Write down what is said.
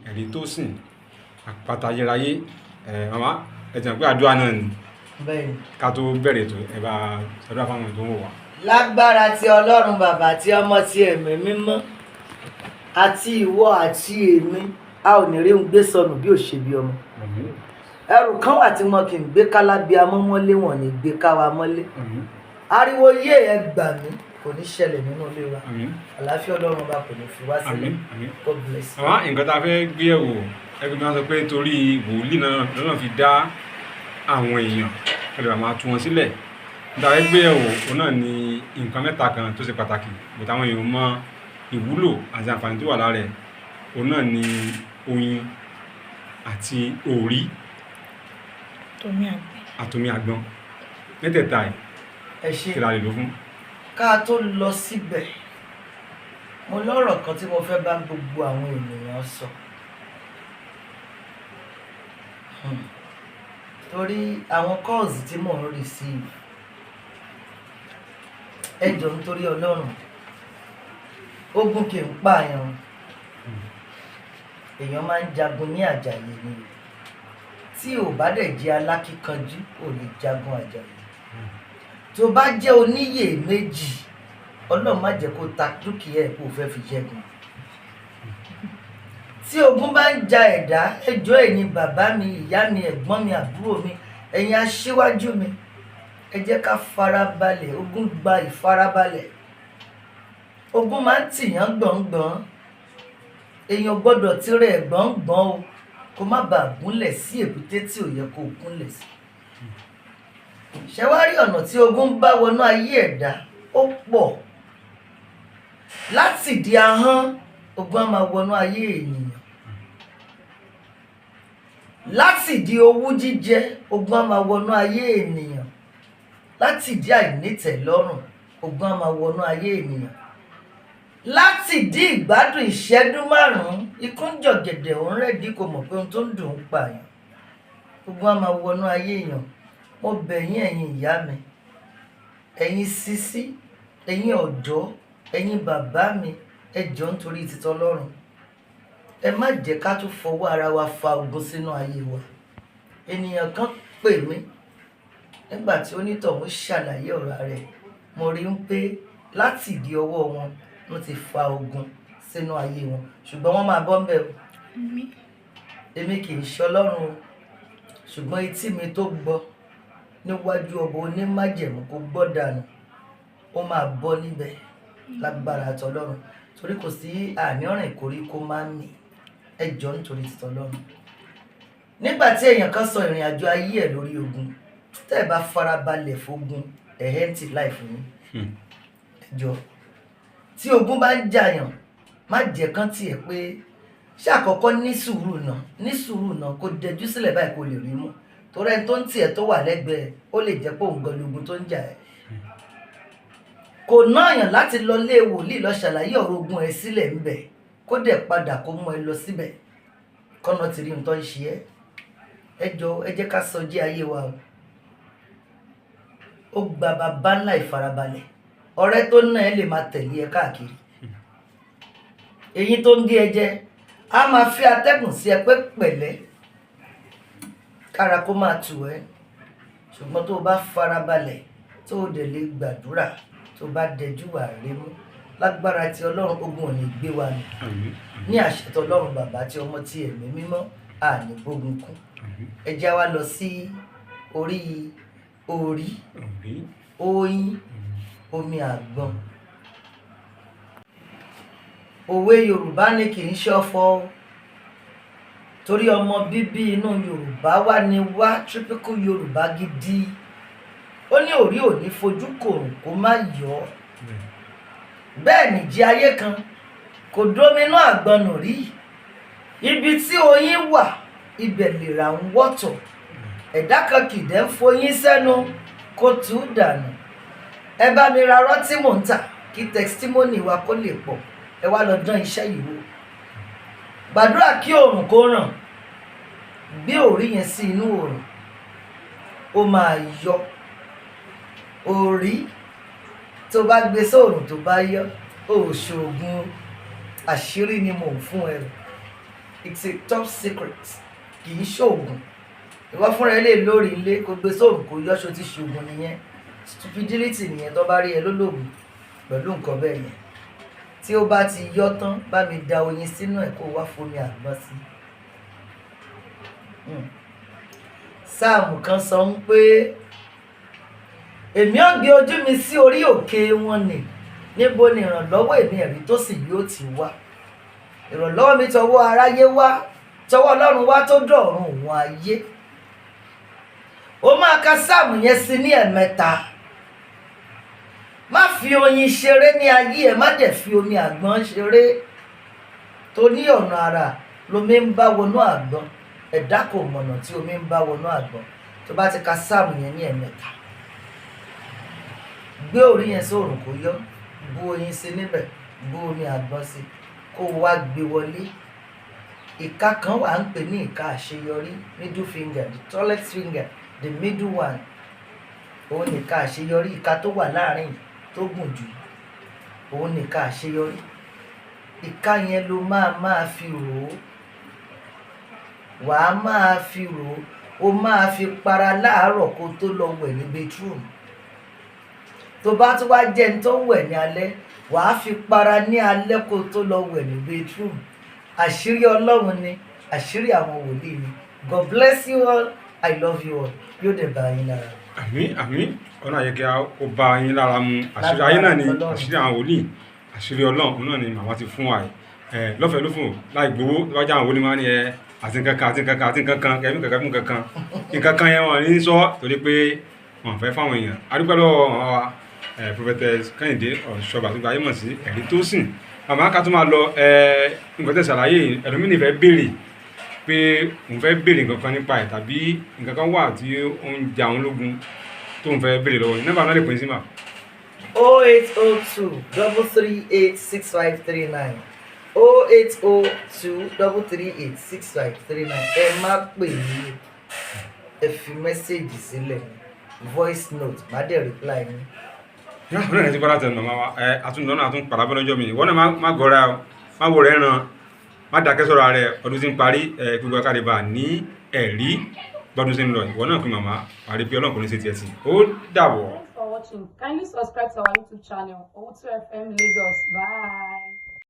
ẹ̀rí tó sìn àpáta ayérayé màmá ẹ jẹ́ pé àdúrà náà ni ká tó bẹ̀rẹ̀ tó ẹ bá àdúrà fáwọn tó ń wò wá. Lágbára ti Ọlọ́run bàbá tí ọmọ ti ẹ̀mí mímọ́ àti ìwọ àti èmi a ò ní rí ń gbé sọnù bí ò ṣe bí ọmọ. Ẹrù kan wà tí wọn kì í gbé kálábíà mọ́mọ́lé wọn ní gbé káwa mọ́lé. Ariwo yé ẹ gbà mí kò ní ṣẹlẹ̀ nínú ilé wa. Àlàáfíà Ọlọ́run bá kò ní fi wá sílẹ̀. God bless you. Àwọn nǹkan tá a fẹ́ gbé ẹ̀wò ẹgbẹ́ bí wọ́n sọ pé torí wòlíì náà lọ́nà fi dá àwọn èèyàn kẹlẹ̀ bá máa tú wọn sílẹ̀. Nígbà fẹ́ gbé ẹ̀wò òun náà ni nǹkan mẹ́ta kan tó ṣe pàtàkì bùtà àwọn èèyàn mọ ìwúlò àti àǹfààní tó wà lára ẹ̀. Òun náà ni oyin àti òrí àtomi àgbọn mẹ́tẹ̀ẹ̀ta ẹ ṣe kí la lè lò fún. ká tó lọ síbẹ̀ mo lọ́rọ̀ kan tí mo fẹ́ bá gbogbo àwọn ènìyàn sọ. Torí àwọn calls tí mò ń receive ẹ jọ̀ọ́ nítorí Ọlọ́run ogun kì í pààyàn èèyàn máa ń jagun ní àjàyè ni tí ò bá dẹ̀ jẹ́ alákíkanjú ò lè jagun àjàyè tó bá jẹ́ oníyè méjì Ọlọ́run má jẹ́ kó ta dúkìá ẹ̀ kó fẹ́ fi ṣẹ́gun. Tí ogun bá ń ja ẹ̀dá ẹjọ́ ẹ̀yin bàbá mi ìyá mi ẹ̀gbọ́n mi àbúrò mi ẹ̀yin aṣíwájú mi ẹ jẹ́ ká farabalẹ̀. Ogun gba ìfarabalẹ̀. Ogun máa ń tìyàn gbọ̀ngbọ̀n èèyàn gbọ́dọ̀ tirẹ̀ gbọ̀ngbọ̀n o kó má bàa gúnlẹ̀ sí èbúté tí ò yẹ kó gúnlẹ̀ sí. Ṣé wá rí ọ̀nà tí ogun bá wọnú ayé ẹ̀dá ó pọ̀. Láti di ahọ́n ogun á máa wọnú ayé ènìyàn. Láti di owú jíjẹ ogun á máa wọnú ayé ènìyàn. Láti di àìnítẹ̀lọ́rùn ogun á máa wọnú ayé ènìyàn. Láti di ìgbádùn ìṣẹ́jú márùn-ún ikú ń jọ̀gẹ̀dẹ̀ òun rẹ̀dí kò mọ̀ pé ohun tó ń dùn ún pààyàn. Ogun á máa wọnú ayé èèyàn. Mo bẹ̀ yín ẹ̀yin ìyá mi ẹ̀yin sísí ẹ̀yin ọ̀dọ́ ẹ̀yin bàbá mi ẹ jọ̀ọ́ nítorí títọ́ Ọlọ́run ẹ má jẹ́ ká tún fọwọ́ ara wa fa ogun sínú ayé wa. Ènìyàn kan pè mí nígbà tí onítọ̀hún ṣàlàyé ọ̀rọ̀ rẹ̀ mo rí ń pé láti ìdí ọwọ́ wọn wọ́n ti fa ogun sínú ayé wọn ṣùgbọ́n wọ́n máa bọ́ ńbẹ̀ o. Èmi kì í ṣe Ọlọ́run o ṣùgbọ́n etí mi tó gbọ́ níwájú ọba onímájẹ̀mú kó gbọ́ dànù ó máa bọ́ níbẹ̀ lágbára tọlọ́run torí kò sí àníọ̀rìn ìkoríko máa ń mì ẹ jọ̀ọ́ nítorí tọlọ́run. Nígbà tí èèyàn kan sọ ìrìn àjò ayé ẹ̀ lórí ogun tẹ́ ẹ bá farabalẹ̀ fógun ẹ̀hẹ́ntì láì fún yín ẹ jọ̀ọ́ tí ogun bá ń jàyàn má jẹ́ kán tiẹ̀ pé ṣé àkọ́kọ́ ní sùúrù náà kó dẹjú sílẹ̀ báyìí kó lè rí mú torí ẹni tó ń tiẹ̀ tó wà lẹ́gbẹ̀ẹ́ ó lè jẹ́ pé òun gan lógun tó ń jà ẹ́. Kò náàyàn láti lọ lé wòlíì lọ ṣàlàyé ọ̀rọ̀ ogun ẹ̀ sílẹ̀ ńbẹ̀ kó dẹ̀ padà kó mú ẹ lọ síbẹ̀ kọ́nà ti rí ohun tó ń ṣe ẹ́. Ẹ jọ̀ọ́ ẹ jẹ́ ká sọjí ayé wa o. Ó gba bàbá ńlá ìfarabalẹ̀ ọ̀rẹ́ tó ná ẹ lè máa tẹ̀lé ẹ káàkiri. Èyí tó ń gé ẹ jẹ á máa fi atẹ́gùn sí ẹ pé pẹ̀lẹ́ kára kó máa tù ẹ́ ṣùgbọ́n tó o bá farabalẹ̀ tó o dẹ̀ lè gbàdúrà tó bá dẹjú wà rí mú lágbára tí Ọlọ́run ogun ò ní gbé wa nù ní àṣẹ tí Ọlọ́run bàbá tí ọmọ tí ẹ̀mí mímọ́ àní gbógun kú. Ẹ jẹ́ wá lọ sí orí oyin omi àgbọn. Òwe Yorùbá ní kì í ṣọ̀fọ̀ torí ọmọ bíbí inú Yorùbá wá ní wá typical Yorùbá gidi. Ó ní orí ò ní fojú kòrò kó má yọ. Bẹ́ẹ̀ nìjí ayé kan kò dóminú àgbọnù rí. Ibi tí oyin wà ibẹ̀ lèrà ń wọ́tọ̀. Ẹ̀dá kan kìdẹ́ ń foyín sẹ́nu kó tú dànù. Ẹ bá mi ra rọ́tí mò ń tà kí testimony wa kó lè pọ̀. Ẹ wá lọ dán iṣẹ́ yìí wò. Gbàdúrà kí oòrùn kó ràn. Gbé òrí yẹn sí inú oòrùn. Ó máa yọ. Òrí tó bá gbé sóòrùn tó bá yọ ó ṣoògùn àṣírí ni mò ń fún ẹ. it's a top secret, kì í ṣoògùn. Ìwọ fúnra ẹ lè lórí ilé kó gbé sóògùn kó yọ́ṣọ́ tí ṣoògùn nìyẹn. Stupidity nìyẹn tó bá rí ẹ lólògùn pẹ̀lú nǹkan bẹ́ẹ̀ yẹn. Tí ó bá ti yọ́ tán bá mi da oyin sínú ẹ̀ kó wá fomi àgbọn sí. Sáàmù kan sọ ń pé èmi ó gbé ojú mi sí orí òkè wọn nì, níbo ni ìrànlọ́wọ́ èmi ẹ̀rí tó sì yóò ti wá. Ìrànlọ́wọ́ mi tọwọ́ aráyé wá, tọwọ́ Ọlọ́run wá tó dọ̀run òun ayé. Ó máa ka sáàmù yẹn sí ní ẹ̀mẹ́ta. Má fi oyin ṣeré ní ayé ẹ̀, má dẹ̀ fi omi àgbọn ṣeré. Tó ní ọ̀nà àrà lomi ń bá wọnú àgbọn, ẹ̀dá kò mọ̀nà tí omi ń bá wọnú àgbọn. Tó bá ti ka sáàmù yẹn ní ẹ̀mẹ́ta, gbé orí yẹn sóòrùn kó yọ, bu oyin sí níbẹ̀, bu omi àgbọn sí, kó wá gbé wọlé. Ìka kan wà ń pè ní ìka àṣeyọrí, middle finger, the tallest finger, the middle one. Òun nìka àṣeyọrí, ìka tó wà láàrin tó gùn jù, òun nìka àṣeyọrí. Ìka yẹn ló máa fi rò ó. Wàá máa fi rò ó, ó máa fi para láàárọ̀ kó tó lọ wẹ̀ ní bedroom. Tó bá tún wá jẹ́ ní tó ń wẹ̀ ní alẹ́, wàá fi para ní alẹ́ kó tó lọ wẹ̀ ní bedroom. Àṣírí Ọlọ́run ni, àṣírí àwọn wòlíì ni. God bless you all, I love you all. Yóò dẹ̀ bá yín lára. Àmín. Ọ̀nà àyẹ̀kẹ́ ó bá yín lára mu. Àṣírí ayé náà ni àṣírí àwọn wòlíì. Àṣírí Ọlọ́run náà ni màmá ti fún wa yìí. Lọ́fẹ̀ẹ́ ló fún láì gbowó tó bá jẹ́ àwọn wòlíì máa ní àti nǹkan kẹ́mí kankan fún kankan. Nǹkan kan yẹn wọ́n ní sọ torí pé wọ́n fẹ́ fáwọn èèyàn. Adúpẹ́ lọ́wọ́ Prophetess Kẹ́hìndé Ọ̀ṣọ́bà tó gba ayé mọ̀ sí Ẹ̀rí Tósìn. Màmá ká tó máa lọ nǹkan tẹ́ ṣàlàyé ẹlòmíì fẹ́ béèrè pé òun fẹ́ béèrè nǹkan kan nípa ẹ̀ tàbí nǹkan kan wà tí ó ń jà òun lógun tó ń fẹ́ béèrè lọ́wọ́ yìí. Nọ́mbà náà lè pín sí mà. 0802 338 6539 0802 338 6539. Ẹ má pè mí, ẹ fi mẹ́sẹ̀gì sílẹ̀, voice note, má dẹ̀ reply mi. Ọ̀nà ẹ̀ ti bọ́lá tẹ̀ màmá wa àtúndọ́nà àtúnpadà bọ́ lọ́jọ́ mi. Ìwọ náà má gọ́ra o, má wò rẹ̀ ràn, má dákẹ́ sọ̀rọ̀ rẹ̀. Ọdún tí ń parí gbogbo akáde bá ní ẹ̀rí gbọ́dún sí ń lọ. Ìwọ náà pín màmá parí pé Ọlọ́run kò ní ṣe tiẹ̀ sí. Ó dàbọ̀. Thanks for watching. Kindly subscribe to our YouTube channel, Owutu FM Lagos. Bye.